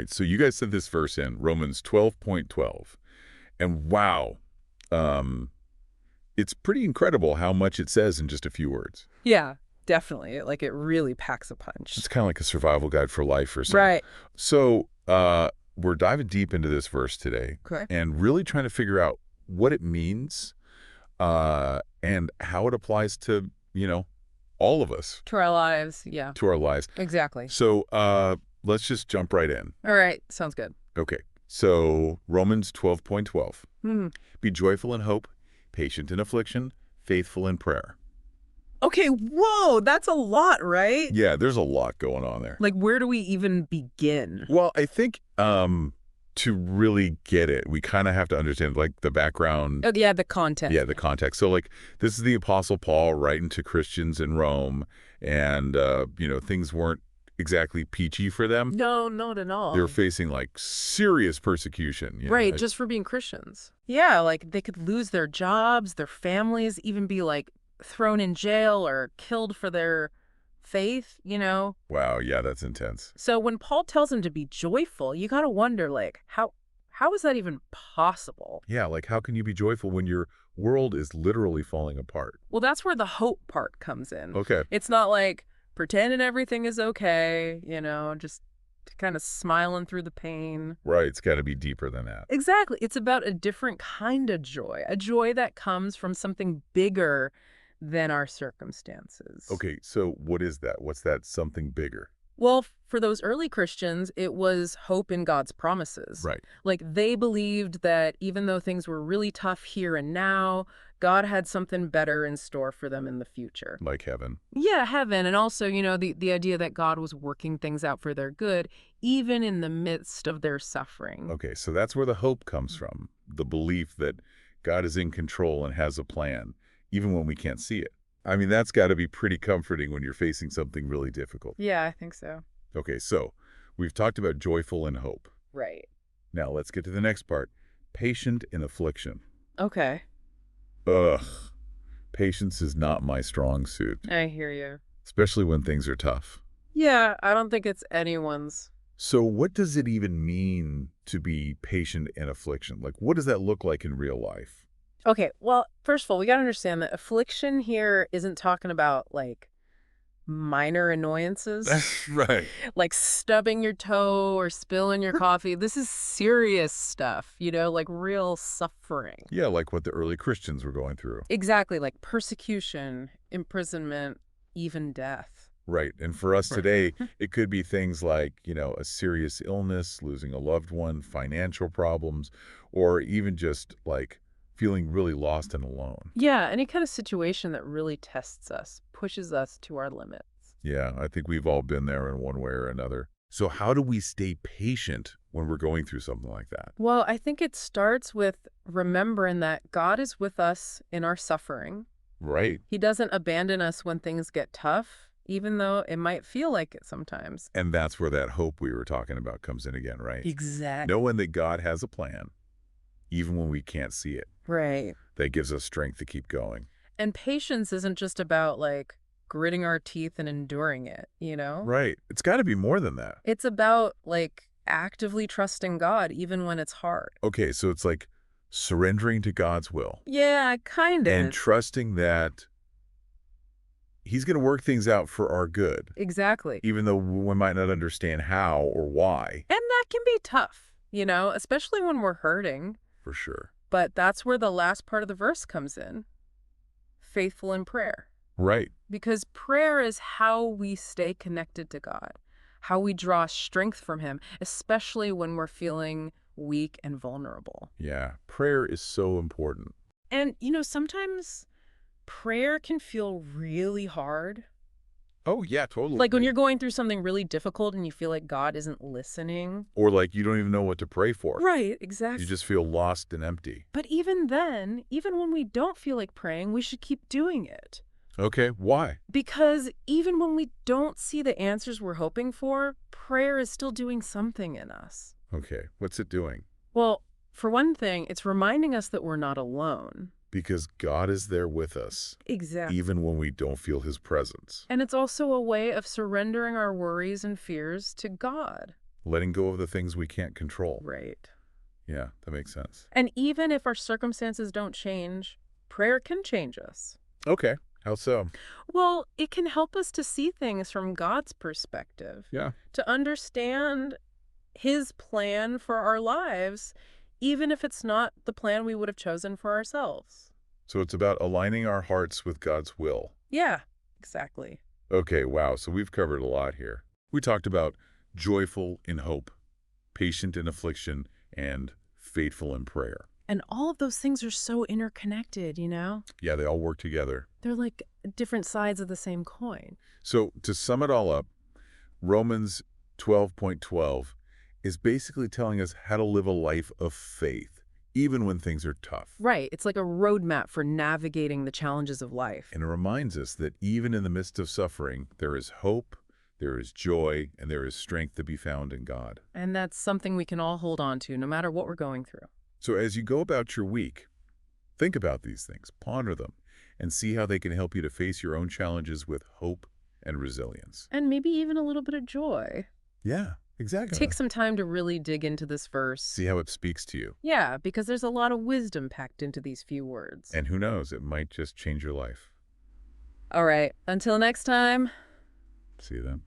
right, so you guys sent this verse in, Romans 12:12. And wow, um, it's pretty incredible how much it says in just a few words. Yeah, definitely. Like, it really packs a punch. It's kind of like a survival guide for life or something. Right. So we're diving deep into this verse today Okay. and really trying to figure out what it means and how it applies to, all of us, To our lives. Yeah, to our lives. exactly. So let's just jump right in. All right. Sounds good. Okay. So Romans 12:12. Hmm. Be joyful in hope, patient in affliction, faithful in prayer. Okay. Whoa. That's a lot, right? Yeah, there's a lot going on there. Like, where do we even begin? Well, I think to really get it, we kind of have to understand like the background. Oh, yeah, the content. Yeah, the context. So like this is the Apostle Paul writing to Christians in Rome, and things weren't exactly peachy for them. No, not at all. They were facing like serious persecution. Right, just for being Christians. Yeah, like they could lose their jobs, their families, even be like thrown in jail or killed for their faith. Wow, yeah, that's intense. So when Paul tells them to be joyful, you got to wonder, like, how is that even possible? Yeah, like how can you be joyful when your world is literally falling apart? Well, that's where the hope part comes in. Okay. It's not like pretending everything is okay, just kind of smiling through the pain. Right, it's got to be deeper than that. Exactly. It's about a different kind of joy, a joy that comes from something bigger than our circumstances. Okay, so what is that? What's that something bigger? Well, for those early Christians, it was hope in God's promises. Right. Like they believed that even though things were really tough here and now, God had something better in store for them in the future. Like heaven. Yeah, heaven. And also, the idea that God was working things out for their good, even in the midst of their suffering. Okay, so that's where the hope comes from. The belief that God is in control and has a plan, even when we can't see it. I mean, that's got to be pretty comforting when you're facing something really difficult. Yeah, I think so. Okay, so we've talked about joyful and hope. Right. Now let's get to the next part. Patient in affliction. Okay. Ugh. Patience is not my strong suit, I hear you. especially when things are tough. Yeah, I don't think it's anyone's. So what does it even mean to be patient in affliction? Like, what does that look like in real life? Okay, well, first of all, we got to understand that affliction here isn't talking about, like, minor annoyances, Right. like stubbing your toe or spilling your coffee. This is serious stuff, like real suffering. Yeah, like what the early Christians were going through. Exactly, like persecution, imprisonment, even death. Right. And for us Right. today, it could be things like, a serious illness, losing a loved one, financial problems, or even just like feeling really lost and alone. Yeah, any kind of situation that really tests us, pushes us to our limits. Yeah, I think we've all been there in one way or another. So how do we stay patient when we're going through something like that? Well, I think it starts with remembering that God is with us in our suffering. Right. He doesn't abandon us when things get tough, even though it might feel like it sometimes. And that's where that hope we were talking about comes in again, right? Exactly. Knowing that God has a plan, even when we can't see it, Right. that gives us strength to keep going. And patience isn't just about, like, gritting our teeth and enduring it, Right. It's got to be more than that. It's about, like, actively trusting God even when it's hard. Okay, so it's like surrendering to God's will Yeah, kind of. and trusting that He's going to work things out for our good, Exactly. even though we might not understand how or why. And that can be tough, especially when we're hurting. For sure. But that's where the last part of the verse comes in. Faithful in prayer. Right. Because prayer is how we stay connected to God, how we draw strength from Him, especially when we're feeling weak and vulnerable. Yeah. Prayer is so important. And, sometimes prayer can feel really hard. Oh, yeah, totally. Like when you're going through something really difficult and you feel like God isn't listening. Or like you don't even know what to pray for. Right, exactly. You just feel lost and empty. But even then, even when we don't feel like praying, we should keep doing it. Okay, why? Because even when we don't see the answers we're hoping for, prayer is still doing something in us. Okay, what's it doing? Well, for one thing, it's reminding us that we're not alone. Because God is there with us, Exactly. even when we don't feel His presence. And it's also a way of surrendering our worries and fears to God. letting go of the things we can't control. Right. Yeah, that makes sense. And even if our circumstances don't change, prayer can change us. Okay, how so? Well, it can help us to see things from God's perspective, Yeah. to understand His plan for our lives, even if it's not the plan we would have chosen for ourselves. So it's about aligning our hearts with God's will. Yeah, exactly. Okay, wow, so we've covered a lot here. We talked about joyful in hope, patient in affliction, and faithful in prayer. And all of those things are so interconnected, you know? Yeah, they all work together. They're like different sides of the same coin. So to sum it all up, Romans 12.12 is basically telling us how to live a life of faith, even when things are tough. Right. It's like a roadmap for navigating the challenges of life. And it reminds us that even in the midst of suffering, there is hope, there is joy, and there is strength to be found in God. And that's something we can all hold on to, no matter what we're going through. So as you go about your week, think about these things, ponder them, and see how they can help you to face your own challenges with hope and resilience. And maybe even a little bit of joy. Yeah, exactly. Take some time to really dig into this verse. See how it speaks to you. Yeah, because there's a lot of wisdom packed into these few words. And who knows, it might just change your life. All right, until next time. See you then.